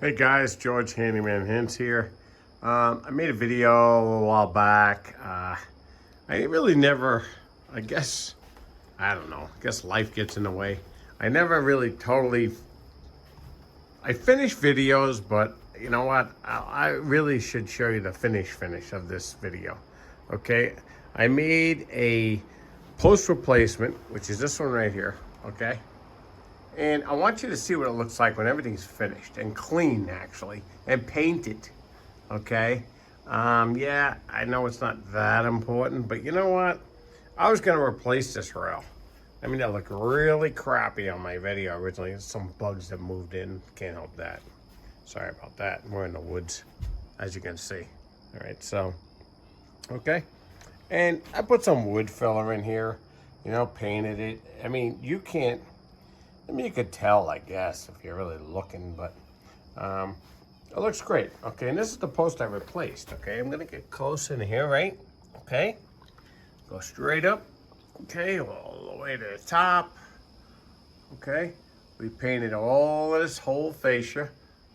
Hey guys, George Handyman Hints here. I made a video a little while back. I really never, I guess life gets in the way. I never really I finish videos, but you know what? I really should show you the finish of this video. Okay, I made a post replacement, which is this one right here, okay? And I want you to see what it looks like when everything's finished and clean, actually, and painted, okay? Yeah, I know it's not that important, but you know what? I was gonna replace this rail. I mean, that looked really crappy on my video originally. Some bugs that moved in, can't help that. Sorry about that. We're in the woods, as you can see. All right, so, okay. And I put some wood filler in here, you know, painted it. I mean, you could tell, I guess, if you're really looking, but it looks great. Okay, and this is the post I replaced, okay? I'm gonna get close in here, right? Okay, go straight up, okay, all the way to the top, okay? We painted all of this whole fascia.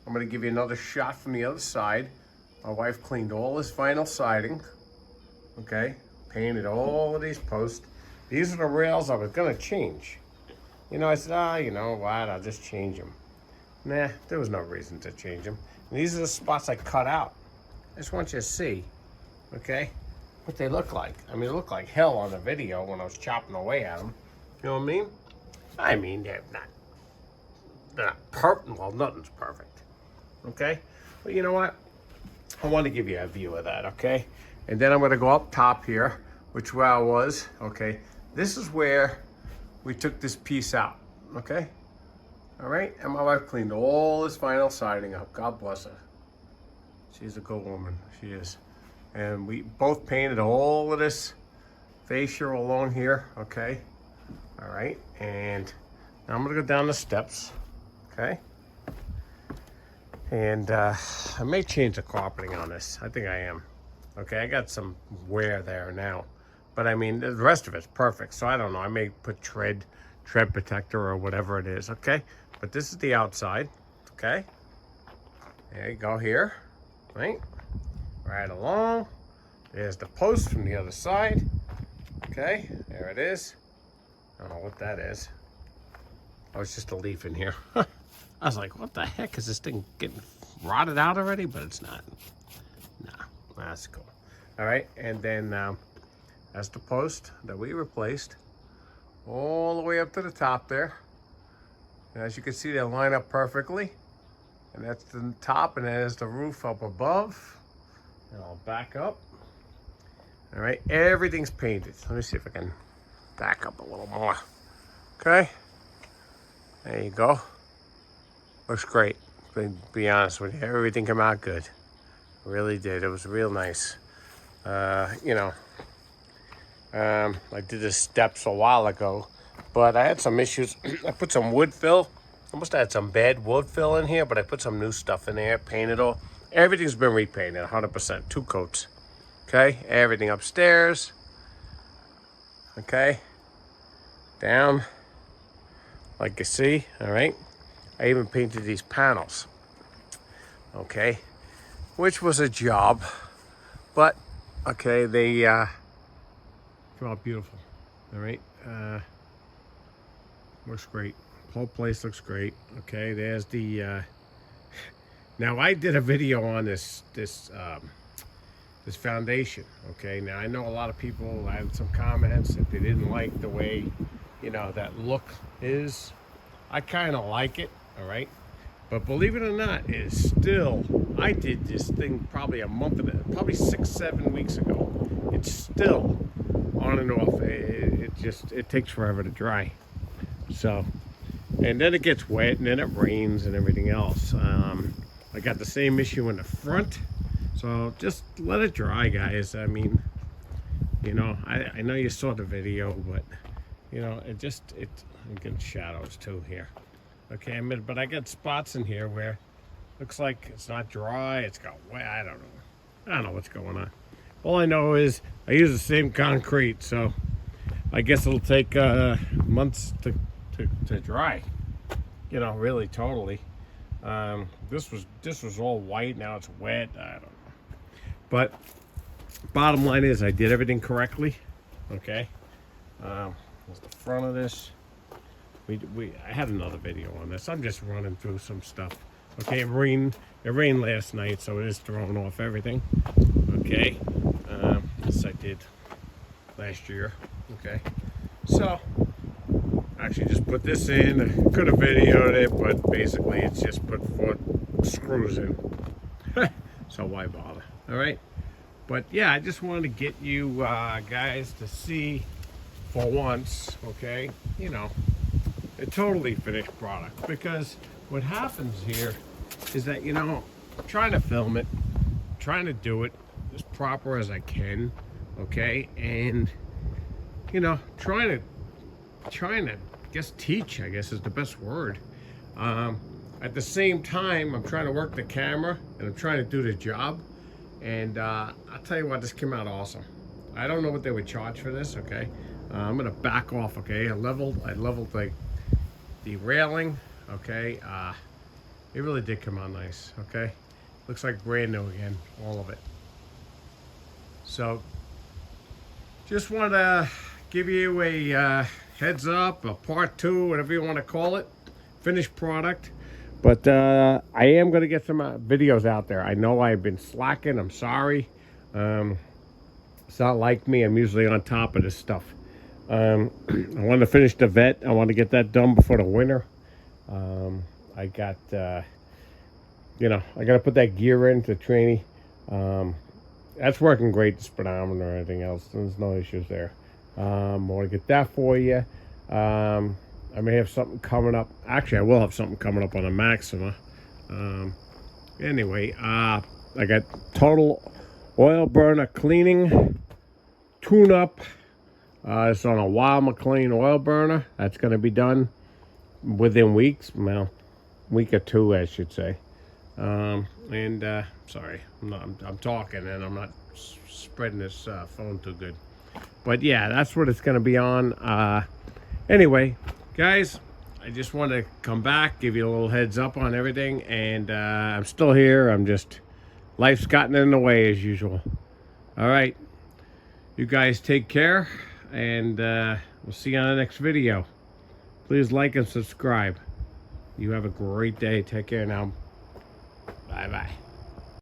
I'm gonna give you another shot from the other side. My wife cleaned all this vinyl siding, okay? Painted all of these posts. These are the rails I was gonna change. You know, I said, you know what, I'll just change them. Nah, there was no reason to change them. And these are the spots I cut out. I just want you to see, okay, what they look like. I mean, it looked like hell on the video when I was chopping away at them. You know what I mean? I mean, they're not perfect. Well, nothing's perfect, okay? But you know what? I want to give you a view of that, okay? And then I'm gonna go up top here, which where I was, okay? This is where we took this piece out, okay? All right, and my wife cleaned all this vinyl siding up. God bless her. She's a good woman, she is. And we both painted all of this fascia along here, okay? All right, and now I'm gonna go down the steps, okay? And I may change the carpeting on this. I think I am. Okay, I got some wear there now. But I mean, the rest of it's perfect. So I don't know, I may put tread protector or whatever it is, okay? But this is the outside, okay? There you go here, right? Right along. There's the post from the other side, okay? There it is. I don't know what that is. Oh, it's just a leaf in here. I was like, what the heck? Is this thing getting rotted out already? But it's not. Nah, that's cool. All right, and then that's the post that we replaced all the way up to the top there. And as you can see, they line up perfectly. And that's the top, and there's the roof up above. And I'll back up. All right, everything's painted. Let me see if I can back up a little more. Okay, there you go. Looks great. To be honest with you, everything came out good. It really did. It was real nice. You know, I did the steps a while ago, but I had some issues. I put some wood fill. I must have had some bad wood fill in here, but I put some new stuff in there, painted all. Everything's been repainted, 100%, 2 coats. Okay, everything upstairs. Okay, down, like you see, all right. I even painted these panels, okay, which was a job, but okay, they come out beautiful. All right, looks great. Whole place looks great. Okay, there's the now I did a video on this foundation. Okay, now I know a lot of people, I had some comments that they didn't like the way, you know, that look is. I kind of like it, all right, but believe it or not, it's still, I did this thing probably a month and probably 6-7 weeks ago. It's still on and off. It takes forever to dry. So, and then it gets wet, and then it rains and everything else. I got the same issue in the front, so just let it dry, guys. I mean, you know, I know you saw the video, but you know, I'm getting shadows too here. Okay, but I got spots in here where looks like it's not dry, it's got wet. I don't know what's going on. All I know is I use the same concrete, so I guess it'll take months to dry, you know, really totally. This was all white. Now it's wet. I don't know. But bottom line is, I did everything correctly. Okay. That's the front of this. I had another video on this. I'm just running through some stuff. Okay, it rained last night, so it is throwing off everything. Okay, this I did last year. Okay, so actually just put this in. I could have videoed it, but basically it's just put 4 screws in. So why bother? All right, but yeah, I just wanted to get you guys to see for once. Okay, you know, a totally finished product, because what happens here is that, you know, I'm trying to film it, trying to do it as proper as I can, okay, and you know, trying to guess teach, I guess is the best word. At the same time, I'm trying to work the camera and I'm trying to do the job, and I'll tell you what, this came out awesome. I don't know what they would charge for this. Okay, I'm gonna back off. Okay, I leveled like the railing. Okay, it really did come out nice. Okay, looks like brand new again, all of it. So just want to give you a heads up, a part 2, whatever you want to call it, finished product. But I am going to get some videos out there. I know I've been slacking. I'm sorry. It's not like me. I'm usually on top of this stuff. I want to finish the vet. I want to get that done before the winter. I got, you know, I got to put that gear into the tranny. That's working great, the speedometer and everything else. There's no issues there. I want to get that for you. I may have something coming up. Actually, I will have something coming up on a Maxima. Anyway, I got total oil burner cleaning, tune-up. It's on a Wild McLean oil burner. That's going to be done within weeks. Well, week or 2, I should say. Sorry, I'm talking and I'm not spreading this phone too good. But yeah, that's what it's going to be on. Anyway, guys, I just want to come back, give you a little heads up on everything, and I'm still here. Life's gotten in the way as usual. All right, you guys take care, and we'll see you on the next video. Please like and subscribe. You have a great day. Take care now. Bye-bye.